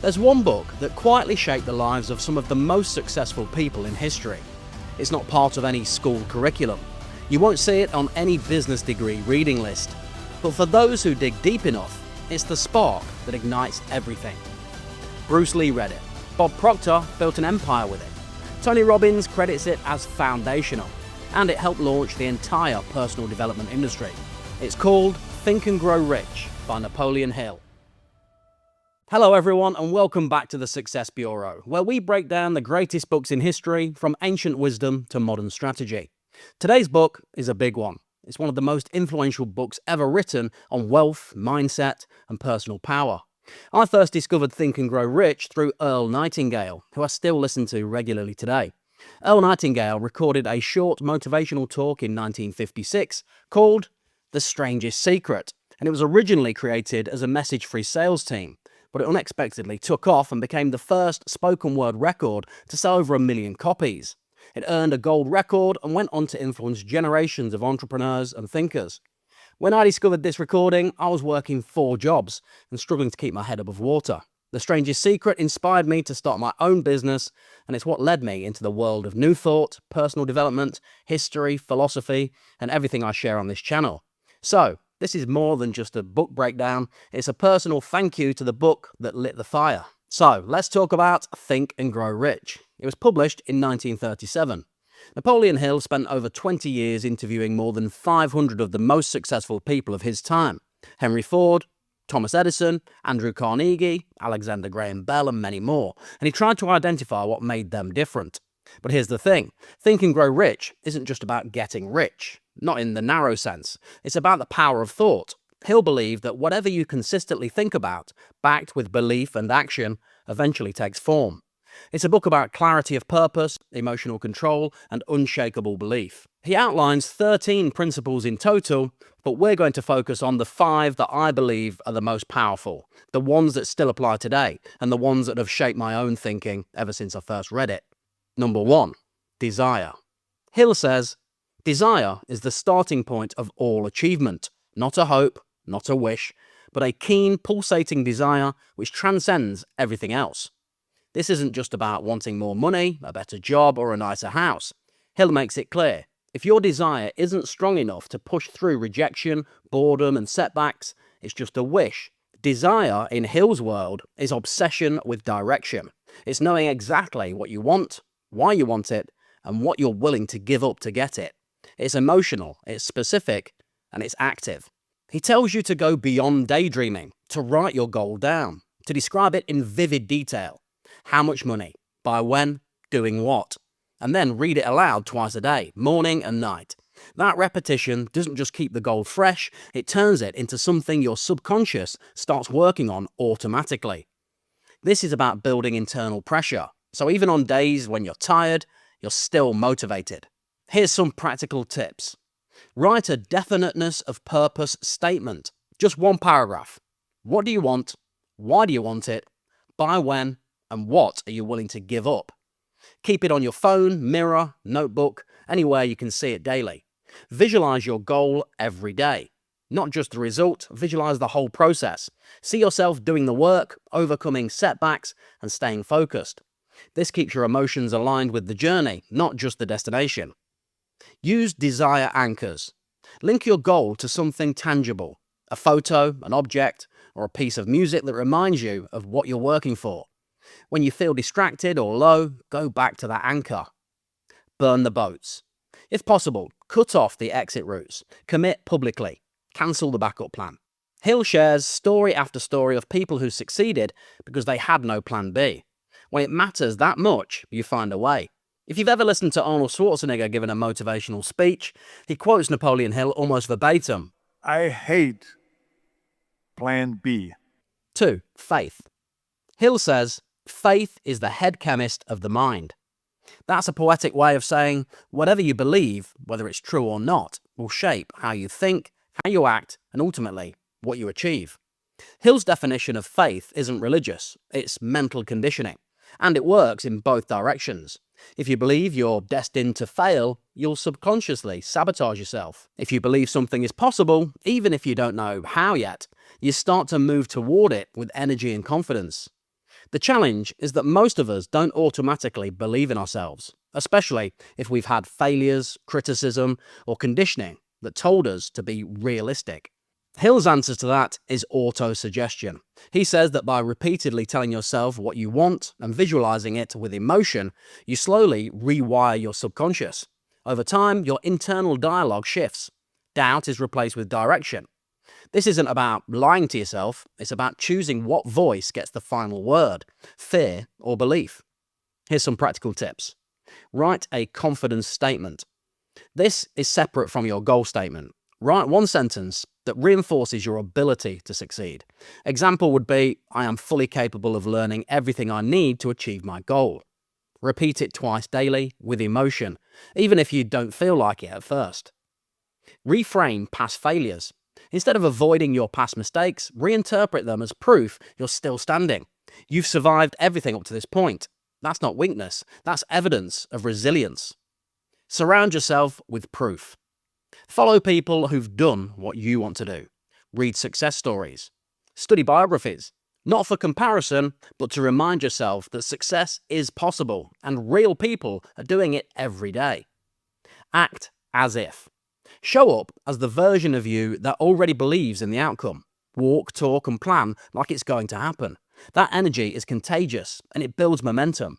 There's one book that quietly shaped the lives of some of the most successful people in history. It's not part of any school curriculum. You won't see it on any business degree reading list. But for those who dig deep enough, it's the spark that ignites everything. Bruce Lee read it. Bob Proctor built an empire with it. Tony Robbins credits it as foundational, and it helped launch the entire personal development industry. It's called Think and Grow Rich by Napoleon Hill. Hello everyone, and welcome back to the Success Bureau, where we break down the greatest books in history, from ancient wisdom to modern strategy. Today's book is a big one. It's one of the most influential books ever written on wealth, mindset, and personal power. I first discovered Think and Grow Rich through Earl Nightingale, who I still listen to regularly today. Earl Nightingale recorded a short motivational talk in 1956 called The Strangest Secret, and it was originally created as a message for his sales team, but it unexpectedly took off and became the first spoken word record to sell over 1 million copies. It earned a gold record and went on to influence generations of entrepreneurs and thinkers. When I discovered this recording, I was working 4 jobs and struggling to keep my head above water. The Strangest Secret inspired me to start my own business, and it's what led me into the world of new thought, personal development, history, philosophy, and everything I share on this channel. So, this is more than just a book breakdown, it's a personal thank you to the book that lit the fire. So, let's talk about Think and Grow Rich. It was published in 1937. Napoleon Hill spent over 20 years interviewing more than 500 of the most successful people of his time. Henry Ford, Thomas Edison, Andrew Carnegie, Alexander Graham Bell, and many more. And he tried to identify what made them different. But here's the thing, Think and Grow Rich isn't just about getting rich. Not in the narrow sense. It's about the power of thought. Hill believed that whatever you consistently think about, backed with belief and action, eventually takes form. It's a book about clarity of purpose, emotional control, and unshakable belief. He outlines 13 principles in total, but we're going to focus on the 5 that I believe are the most powerful, the ones that still apply today, and the ones that have shaped my own thinking ever since I first read it. Number 1. Desire. Hill says, desire is the starting point of all achievement, not a hope, not a wish, but a keen, pulsating desire which transcends everything else. This isn't just about wanting more money, a better job, or a nicer house. Hill makes it clear, if your desire isn't strong enough to push through rejection, boredom, and setbacks, it's just a wish. Desire, in Hill's world, is obsession with direction. It's knowing exactly what you want, why you want it, and what you're willing to give up to get it. It's emotional, it's specific, and it's active. He tells you to go beyond daydreaming, to write your goal down, to describe it in vivid detail. How much money, by when, doing what, and then read it aloud twice a day, morning and night. That repetition doesn't just keep the goal fresh, it turns it into something your subconscious starts working on automatically. This is about building internal pressure, so even on days when you're tired, you're still motivated. Here's some practical tips. Write a definiteness of purpose statement, just one paragraph. What do you want? Why do you want it? By when? And what are you willing to give up? Keep it on your phone, mirror, notebook, anywhere you can see it daily. Visualize your goal every day. Not just the result, visualize the whole process. See yourself doing the work, overcoming setbacks, and staying focused. This keeps your emotions aligned with the journey, not just the destination. Use desire anchors. Link your goal to something tangible, a photo, an object, or a piece of music that reminds you of what you're working for. When you feel distracted or low, go back to that anchor. Burn the boats. If possible, cut off the exit routes. Commit publicly. Cancel the backup plan. Hill shares story after story of people who succeeded because they had no plan B. When it matters that much, you find a way. If you've ever listened to Arnold Schwarzenegger giving a motivational speech, he quotes Napoleon Hill almost verbatim. I hate plan B. 2. Faith. Hill says, faith is the head chemist of the mind. That's a poetic way of saying whatever you believe, whether it's true or not, will shape how you think, how you act, and ultimately, what you achieve. Hill's definition of faith isn't religious, it's mental conditioning, and it works in both directions. If you believe you're destined to fail, you'll subconsciously sabotage yourself. If you believe something is possible, even if you don't know how yet, you start to move toward it with energy and confidence. The challenge is that most of us don't automatically believe in ourselves, especially if we've had failures, criticism, or conditioning that told us to be realistic. Hill's answer to that is autosuggestion. He says that by repeatedly telling yourself what you want and visualizing it with emotion, you slowly rewire your subconscious. Over time, your internal dialogue shifts. Doubt is replaced with direction. This isn't about lying to yourself, it's about choosing what voice gets the final word, fear or belief. Here's some practical tips. Write a confidence statement. This is separate from your goal statement. Write one sentence that reinforces your ability to succeed. Example would be, I am fully capable of learning everything I need to achieve my goal. Repeat it twice daily with emotion, even if you don't feel like it at first. Reframe past failures. Instead of avoiding your past mistakes, reinterpret them as proof you're still standing. You've survived everything up to this point. That's not weakness, that's evidence of resilience. Surround yourself with proof. Follow people who've done what you want to do. Read success stories. Study biographies. Not for comparison, but to remind yourself that success is possible and real people are doing it every day. Act as if. Show up as the version of you that already believes in the outcome. Walk, talk, and plan like it's going to happen. That energy is contagious and it builds momentum.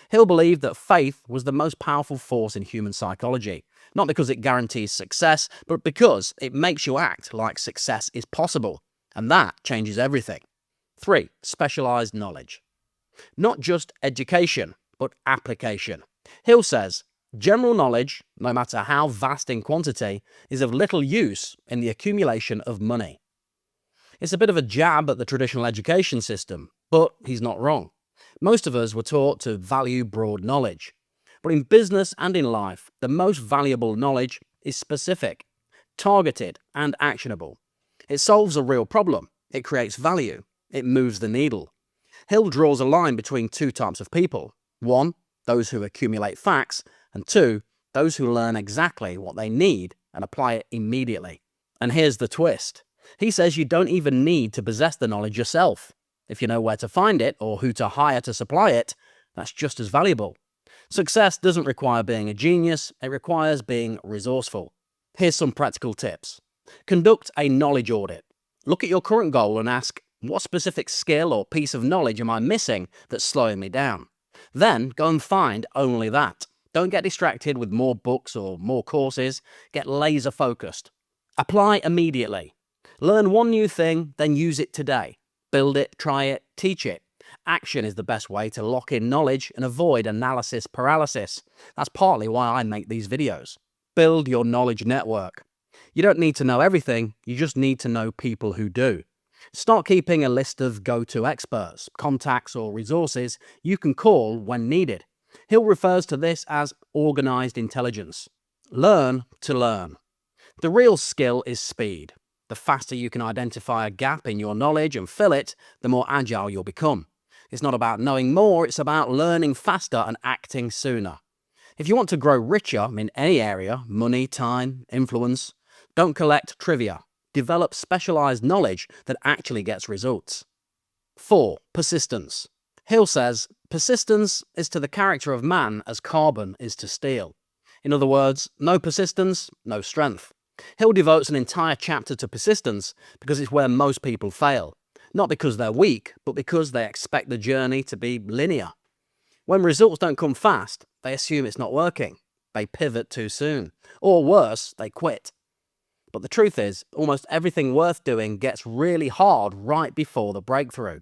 Hill believed that faith was the most powerful force in human psychology, not because it guarantees success, but because it makes you act like success is possible, and that changes everything. 3. Specialized knowledge. Not just education, but application. Hill says, general knowledge, no matter how vast in quantity, is of little use in the accumulation of money. It's a bit of a jab at the traditional education system, but he's not wrong. Most of us were taught to value broad knowledge. But in business and in life, the most valuable knowledge is specific, targeted, and actionable. It solves a real problem. It creates value. It moves the needle. Hill draws a line between two types of people. 1, those who accumulate facts, and 2, those who learn exactly what they need and apply it immediately. And here's the twist. He says you don't even need to possess the knowledge yourself. If you know where to find it or who to hire to supply it, that's just as valuable. Success doesn't require being a genius, it requires being resourceful. Here's some practical tips. Conduct a knowledge audit. Look at your current goal and ask, what specific skill or piece of knowledge am I missing that's slowing me down? Then go and find only that. Don't get distracted with more books or more courses. Get laser focused. Apply immediately. Learn one new thing, then use it today. Build it, try it, teach it. Action is the best way to lock in knowledge and avoid analysis paralysis. That's partly why I make these videos. Build your knowledge network. You don't need to know everything, you just need to know people who do. Start keeping a list of go-to experts, contacts, or resources you can call when needed. Hill refers to this as organized intelligence. Learn to learn. The real skill is speed. The faster you can identify a gap in your knowledge and fill it, the more agile you'll become. It's not about knowing more, it's about learning faster and acting sooner. If you want to grow richer in any area, money, time, influence, don't collect trivia. Develop specialized knowledge that actually gets results. 4. Persistence. Hill says, persistence is to the character of man as carbon is to steel. In other words, no persistence, no strength. Hill devotes an entire chapter to persistence because it's where most people fail. Not because they're weak, but because they expect the journey to be linear. When results don't come fast, they assume it's not working. They pivot too soon. Or worse, they quit. But the truth is, almost everything worth doing gets really hard right before the breakthrough.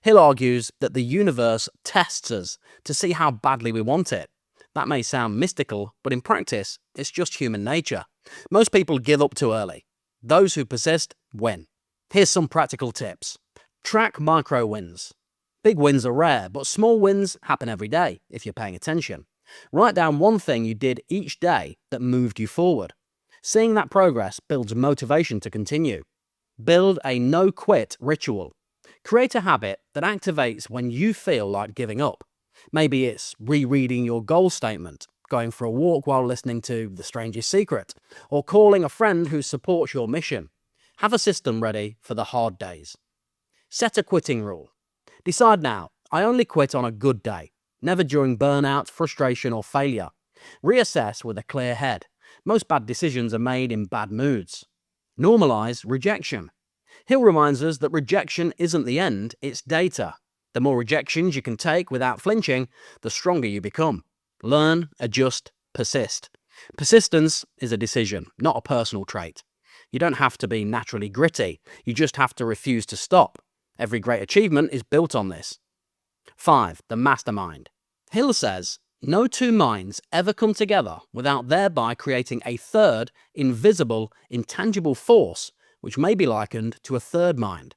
Hill argues that the universe tests us to see how badly we want it. That may sound mystical, but in practice, it's just human nature. Most people give up too early. Those who persist win. Here's some practical tips. Track micro wins. Big wins are rare, but small wins happen every day if you're paying attention. Write down one thing you did each day that moved you forward. Seeing that progress builds motivation to continue. Build a no-quit ritual. Create a habit that activates when you feel like giving up. Maybe it's rereading your goal statement, going for a walk while listening to The Strangest Secret, or calling a friend who supports your mission. Have a system ready for the hard days. Set a quitting rule. Decide now, I only quit on a good day, never during burnout, frustration, or failure. Reassess with a clear head. Most bad decisions are made in bad moods. Normalize rejection. Hill reminds us that rejection isn't the end, it's data. The more rejections you can take without flinching, the stronger you become. Learn, adjust, persist. Persistence is a decision, not a personal trait. You don't have to be naturally gritty, you just have to refuse to stop. Every great achievement is built on this. 5. The Mastermind. Hill says, no two minds ever come together without thereby creating a third, invisible, intangible force, which may be likened to a third mind.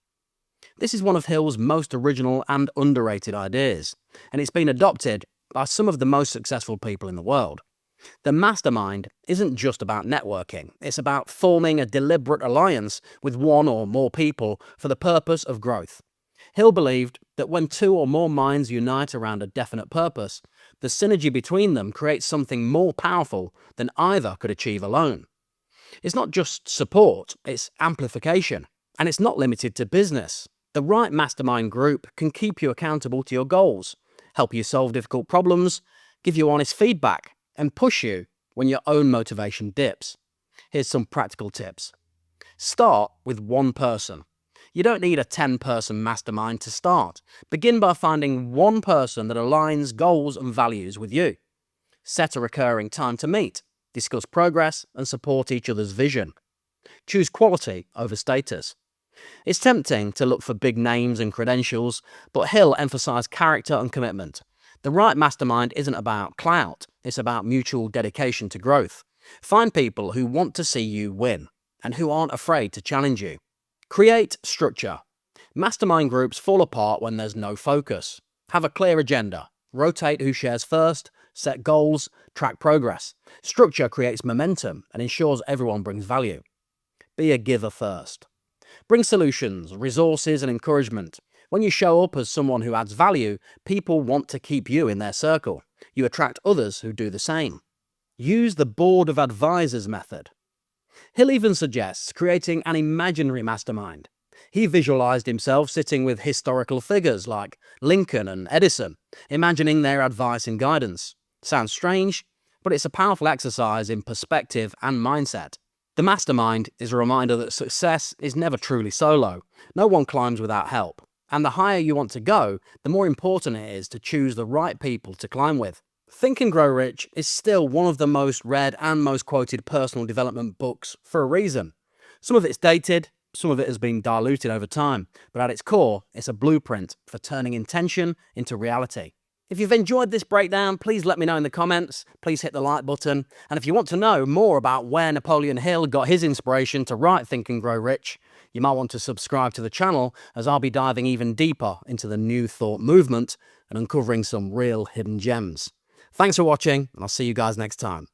This is one of Hill's most original and underrated ideas, and it's been adopted by some of the most successful people in the world. The mastermind isn't just about networking, it's about forming a deliberate alliance with one or more people for the purpose of growth. Hill believed that when two or more minds unite around a definite purpose, the synergy between them creates something more powerful than either could achieve alone. It's not just support, it's amplification. And it's not limited to business. The right mastermind group can keep you accountable to your goals, help you solve difficult problems, give you honest feedback, and push you when your own motivation dips. Here's some practical tips. Start with one person. You don't need a 10-person mastermind to start. Begin by finding one person that aligns goals and values with you. Set a recurring time to meet, discuss progress, and support each other's vision. Choose quality over status. It's tempting to look for big names and credentials, but Hill emphasized character and commitment. The right mastermind isn't about clout, it's about mutual dedication to growth. Find people who want to see you win, and who aren't afraid to challenge you. Create structure. Mastermind groups fall apart when there's no focus. Have a clear agenda. Rotate who shares first, set goals, track progress. Structure creates momentum and ensures everyone brings value. Be a giver first. Bring solutions, resources, and encouragement. When you show up as someone who adds value, people want to keep you in their circle. You attract others who do the same. Use the board of advisors method. Hill even suggests creating an imaginary mastermind. He visualized himself sitting with historical figures like Lincoln and Edison, imagining their advice and guidance. Sounds strange, but it's a powerful exercise in perspective and mindset. The mastermind is a reminder that success is never truly solo. No one climbs without help. And the higher you want to go, the more important it is to choose the right people to climb with. Think and Grow Rich is still one of the most read and most quoted personal development books for a reason. Some of it's dated, some of it has been diluted over time, but at its core, it's a blueprint for turning intention into reality. If you've enjoyed this breakdown, please let me know in the comments. Please hit the like button. And if you want to know more about where Napoleon Hill got his inspiration to write Think and Grow Rich, you might want to subscribe to the channel, as I'll be diving even deeper into the New Thought movement and uncovering some real hidden gems. Thanks for watching, and I'll see you guys next time.